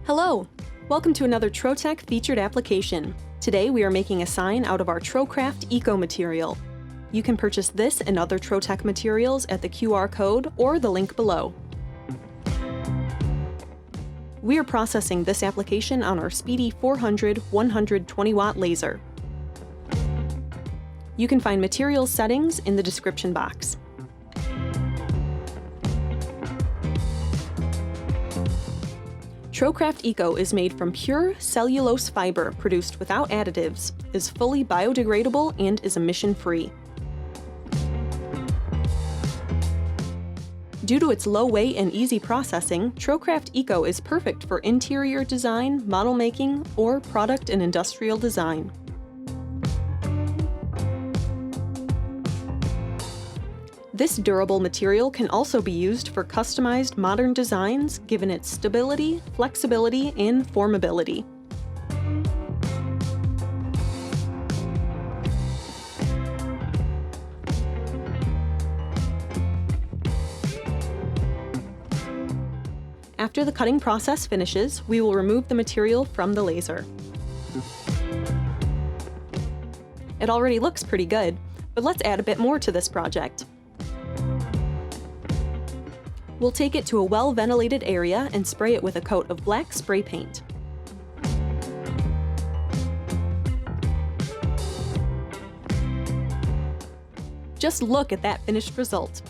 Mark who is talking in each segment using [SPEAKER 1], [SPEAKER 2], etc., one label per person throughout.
[SPEAKER 1] Hello! Welcome to another Trotec featured application. Today we are making a sign out of our TroCraft Eco material. You can purchase this and other Trotec materials at the QR code or the link below. We are processing this application on our Speedy 400 120-watt laser. You can find materials settings in the description box. TroCraft Eco is made from pure cellulose fiber produced without additives, is fully biodegradable, and is emission-free. Due to its low weight and easy processing, TroCraft Eco is perfect for interior design, model making, or product and industrial design. This durable material can also be used for customized modern designs, given its stability, flexibility, and formability. After the cutting process finishes, we will remove the material from the laser. It already looks pretty good, but let's add a bit more to this project. We'll take it to a well-ventilated area and spray it with a coat of black spray paint. Just look at that finished result.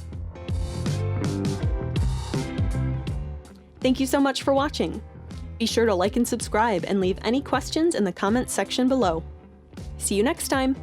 [SPEAKER 1] Thank you so much for watching. Be sure to like and subscribe and leave any questions in the comments section below. See you next time!